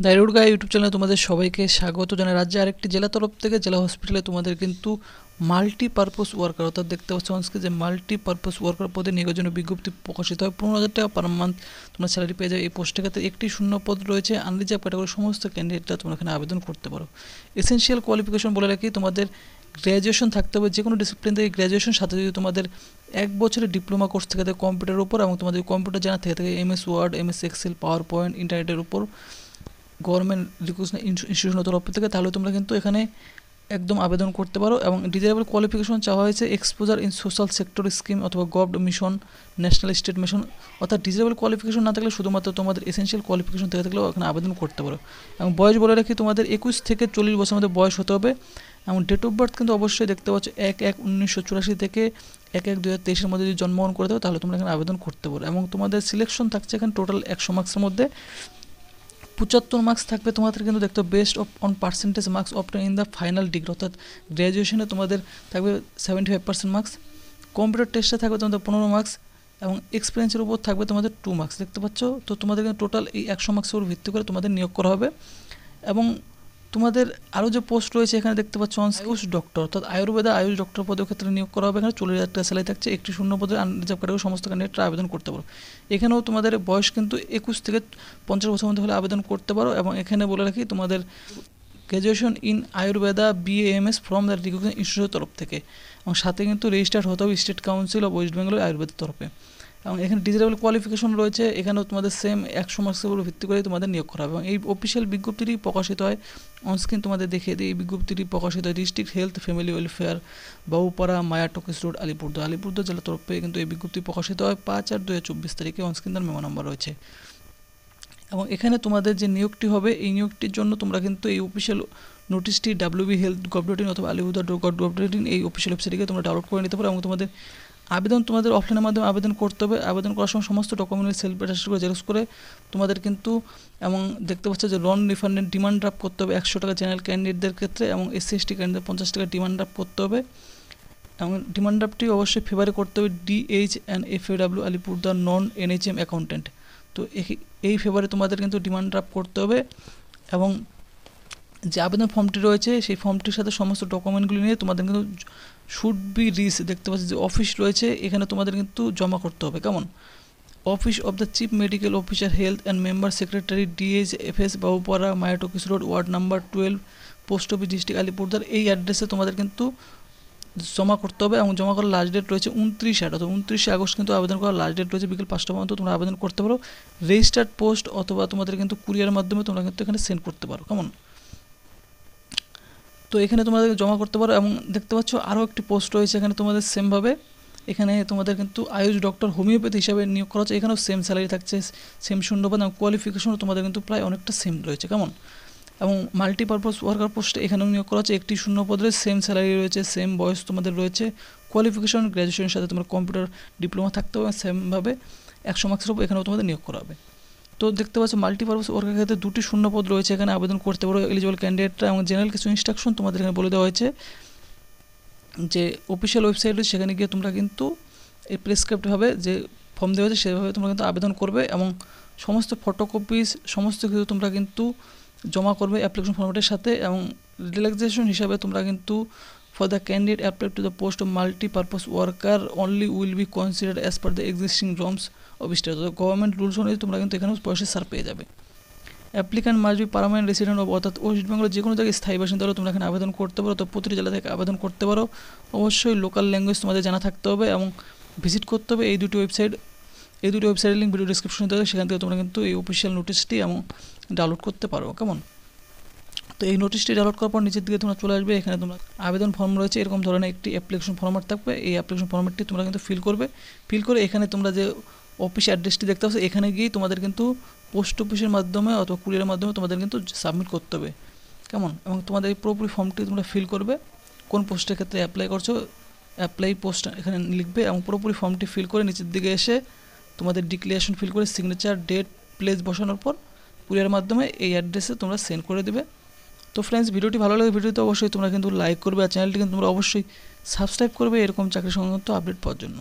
দাইরুড গাই YouTube চ্যানেলে তোমাদের সবাইকে স্বাগত জানাই। রাজ্যে আরেকটি জেলা তরফ থেকে জেলা হসপিটালে তোমাদের কিন্তু মাল্টিপারপাস ওয়ার্কার অর্থাৎ দেখতে পাচ্ছ আজকে যে মাল্টিপারপাস ওয়ার্কার পদে নিয়োগের জন্য বিজ্ঞপ্তি প্রকাশিত হয়। 15,000 টাকা পার মান্থ তোমরা স্যালারি পেয়ে যাবে। এই পোস্টের ক্ষেত্রে একটি শূন্য পদ রয়েছে। আনরিজার্ভ ক্যাটাগরির সমস্ত ক্যান্ডিডেটরা তোমরা এখানে আবেদন করতে পারো। এসেনশিয়াল কোয়ালিফিকেশন বলে রাখি, তোমাদের গ্র্যাজুয়েশন থাকতে হবে, যে কোনো ডিসিপ্লিন থেকে গ্র্যাজুয়েশন, সাথে যদি তোমাদের 1 বছরের ডিপ্লোমা কোর্স থেকে থাকে কম্পিউটারের উপর এবং তোমাদের কম্পিউটার জানা থেকে থাকে MS word, MS Excel, PowerPoint, ইন্টারনেটের উপর গভর্নমেন্ট রিকগনাইজড ইনস্টিটিউশনের তরফ থেকে, তাহলে তোমরা কিন্তু এখানে একদম আবেদন করতে পারো। এবং ডিজারেবল কোয়ালিফিকেশন চাওয়া হয়েছে exposure in social sector scheme অথবা government mission, national state mission. অর্থাৎ ডিজারেবল কোয়ালিফিকেশন না থাকলে শুধুমাত্র তোমাদের এসেনশিয়াল কোয়ালিফিকেশন থেকে থাকলেও এখানে আবেদন করতে পারো। এবং বয়স বলে রাখি, তোমাদের 21 থেকে 40 বছরের মধ্যে বয়স হতে হবে। এবং ডেট অফ বার্থ কিন্তু অবশ্যই দেখতে পাচ্ছ 1/1/1984 থেকে 1/1/2023 মধ্যে যদি জন্মগ্রহণ করে দাও তাহলে তোমরা এখানে আবেদন করতে পারো। এবং তোমাদের সিলেকশন থাকছে এখানে টোটাল 100 মার্কসের মধ্যে 75 মার্কস থাকবে তোমাদের কিন্তু দেখতে best on percentage marks obtain in the final degree, অর্থাৎ গ্র্যাজুয়েশনে তোমাদের থাকবে 75% মার্কস, কম্পিউটার টেস্টে থাকবে তোমাদের 15 মার্কস এবং এক্সপিরিয়েন্সের উপর থাকবে তোমাদের 2 মার্কস। দেখতে পাচ্ছ তো তোমাদের কিন্তু টোটাল এই 100 মার্কসের উপর ভিত্তি করে তোমাদের নিয়োগ করা হবে। এবং তোমাদের আরও যে পোস্ট রয়েছে এখানে দেখতে পাচ্ছ আয়ুষ ডক্টর, অর্থাৎ আয়ুষ ডক্টর পদের ক্ষেত্রে নিয়োগ করা হবে। এখানে 40,000 টাকা স্যালারি থাকছে। একটি শূন্য পদে আনরিজার্ভ ক্যাটাগরি সমস্ত ক্যান্ডিডেটরা আবেদন করতে পারো। এখানেও তোমাদের বয়স কিন্তু 21 থেকে 50 বছরের মধ্যে হলে আবেদন করতে পারো। এবং এখানে বলে রাখি তোমাদের graduation in Ayurveda BAMS from the recognised ইনস্টিটিউটের তরফ থেকে, এবং সাথে কিন্তু রেজিস্টার্ড হতে হবে state council of West Bengal আয়ুর্বেদের তরফে। এবং এখানে ডিজারেবল কোয়ালিফিকেশন রয়েছে, এখানেও তোমাদের সেম 100 মার্কসের উপর ভিত্তি করে তোমাদের নিয়োগ করা হবে। এবং এই অফিসিয়াল বিজ্ঞপ্তিটি প্রকাশিত হয় অনস্ক্রিন তোমাদের দেখিয়ে দিই। এই বিজ্ঞপ্তিটি প্রকাশিত হয় district health family welfare, Babupara, Maya talkies road, Alipurduar জেলার তরফে কিন্তু এই বিজ্ঞপ্তি প্রকাশিত হয় 5/8/2024 তারিখে। অনস্ক্রিন তার মেমো নাম্বার রয়েছে। এবং এখানে তোমাদের যে নিয়োগটি হবে এই নিয়োগটির জন্য তোমরা কিন্তু এই অফিসিয়াল নোটিশটি www.health.gov.in অথবা alihuda.gov.in এই অফিসিয়াল ওয়েবসাইটে তোমরা ডাউনলোড করে নিতে পারো। এবং তোমাদের আবেদন তোমাদের অফলাইনের মাধ্যমে আবেদন করতে হবে। আবেদন করার সময় সমস্ত ডকুমেন্ট সেলফ অ্যাটাস্ট করে জেরক্স করে তোমাদের কিন্তু, এবং দেখতে পাচ্ছ যে নন রিফান্ডেড ডিমান্ড ড্রাফট করতে হবে 100 টাকা জেনারেল ক্যান্ডিডেটদের ক্ষেত্রে, এবং SC/ST ক্যান্ডিডেট 50 টাকা ডিমান্ড ড্রাফট করতে হবে। এবং ডিমান্ড ড্রাফটটি অবশ্যই ফেভারে করতে হবে DH and FAW Alipurduar non NHM accountant. তো এই ফেভারে তোমাদের কিন্তু ডিমান্ড ড্রাফট করতে হবে। এবং যে আবেদন ফর্মটি রয়েছে সেই ফর্মটির সাথে সমস্ত ডকুমেন্টগুলি নিয়ে তোমাদের কিন্তু শুড বি রিচ, দেখতে পাচ্ছি যে অফিস রয়েছে এখানে তোমাদের কিন্তু জমা করতে হবে। কেমন? Office of the chief medical officer health and member secretary DHFS Babupara, Maya talkies road, ward number 12, post office district Alipurduar. এই অ্যাড্রেসে তোমাদের কিন্তু জমা করতে হবে। এবং জমা করার লাস্ট ডেট রয়েছে 29/8, অর্থাৎ 29 আগস্ট কিন্তু আবেদন করার লাস্ট ডেট রয়েছে। বিকেল 5টা পর্যন্ত তোমরা আবেদন করতে পারো। রেজিস্টার্ড পোস্ট অথবা তোমাদের কিন্তু কুরিয়ারের মাধ্যমে তোমরা কিন্তু এখানে সেন্ড করতে পারো। কেমন? তো এখানে তোমাদের জমা করতে পারো। এবং দেখতে পাচ্ছ আরও একটি পোস্ট রয়েছে এখানে তোমাদের সেমভাবে, এখানে তোমাদের কিন্তু আয়ুষ ডক্টর হোমিওপ্যাথি হিসাবে নিয়োগ করা হচ্ছে। এখানেও সেম স্যালারি থাকছে, সেম শূন্যপদ, এবং কোয়ালিফিকেশনও তোমাদের কিন্তু প্রায় অনেকটা সেম রয়েছে। কেমন? এবং মাল্টিপারপাস ওয়ার্কার পোস্টে এখানেও নিয়োগ করা হচ্ছে। একটি শূন্য পদের সেম স্যালারি রয়েছে, সেম বয়স তোমাদের রয়েছে, কোয়ালিফিকেশন গ্র্যাজুয়েশনের সাথে তোমার কম্পিউটার ডিপ্লোমা থাকতে হবে। সেমভাবে 100 মার্কসের উপর এখানেও তোমাদের নিয়োগ করা হবে। তো দেখতে পাচ্ছ মাল্টিপারপাস ওয়ার্কার ক্ষেত্রে 2টি শূন্য পদ রয়েছে, এখানে আবেদন করতে পারো এলিজিবল ক্যান্ডিডেটরা। এবং জেনারেল কিছু ইনস্ট্রাকশন তোমাদের এখানে বলে দেওয়া হয়েছে যে অফিসিয়াল ওয়েবসাইট রয়েছে, সেখানে গিয়ে তোমরা কিন্তু এই প্রেসক্রিপ্টভাবে যে ফর্ম দেওয়া হয়েছে সেভাবে তোমরা কিন্তু আবেদন করবে। এবং সমস্ত ফটোকপিস সমস্ত কিছু তোমরা কিন্তু জমা করবে অ্যাপ্লিকেশন ফর্মেটের সাথে। এবং রিল্যাক্সেশন হিসাবে তোমরা কিন্তু for the candidate apply to the post of multipurpose worker only will be considered as per the existing norms of state, government rules অনুযায়ী তোমরা কিন্তু এখানেও বয়সের ছাড় পেয়ে যাবে। Applicant must be permanent resident of, অর্থাৎ ওয়েস্ট বেঙ্গলের যে কোনো জায়গায় স্থায়ী বাসিন্দা হলে তোমরা এখানে আবেদন করতে পারো। তো প্রতিটি জেলা থেকে আবেদন করতে পারো। অবশ্যই লোকাল ল্যাঙ্গুয়েজ তোমাদের জানা থাকতে হবে এবং ভিজিট করতে হবে এই দুটি ওয়েবসাইটের লিঙ্ক ভিডিও ডিসক্রিপশনে দেওয়া হবে, সেখান থেকে তোমরা কিন্তু এই অফিসিয়াল নোটিশটি এবং ডাউনলোড করতে পারো। কেমন? তো এই নোটিশটি ডাউনলোড করার পর নিচের দিকে তোমরা চলে আসবে, এখানে তোমরা আবেদন ফর্ম রয়েছে, এরকম ধরনের একটি অ্যাপ্লিকেশন ফর্ম্যাট থাকবে। এই অ্যাপ্লিকেশন ফর্ম্যাটটি তোমরা কিন্তু ফিল করে এখানে তোমরা যে অফিস অ্যাড্রেসটি দেখতে পাচ্ছ এখানে গিয়ে তোমাদের কিন্তু পোস্ট অফিসের মাধ্যমে অথবা কুরিয়ারের মাধ্যমে তোমাদের কিন্তু সাবমিট করতে হবে। কেমন? এবং তোমাদের এই পুরোপুরি ফর্মটি তোমরা ফিল করবে, কোন পোস্টের ক্ষেত্রে অ্যাপ্লাই করছো অ্যাপ্লাই পোস্ট এখানে লিখবে। এবং পুরোপুরি ফর্মটি ফিল করে নিচের দিকে এসে তোমাদের ডিক্লারেশন ফিল করে সিগনেচার ডেট প্লেস বসানোর পর কুরিয়ারের মাধ্যমে এই অ্যাড্রেসে তোমরা সেন্ড করে দেবে। তো ফ্রেন্ডস, ভিডিওটি ভালো লাগে ভিডিওতে অবশ্যই তোমরা কিন্তু লাইক করবে, আর চ্যানেলটি কিন্তু তোমরা অবশ্যই সাবস্ক্রাইব করবে এরকম চাকরি সংক্রান্ত আপডেট পাওয়ার জন্য।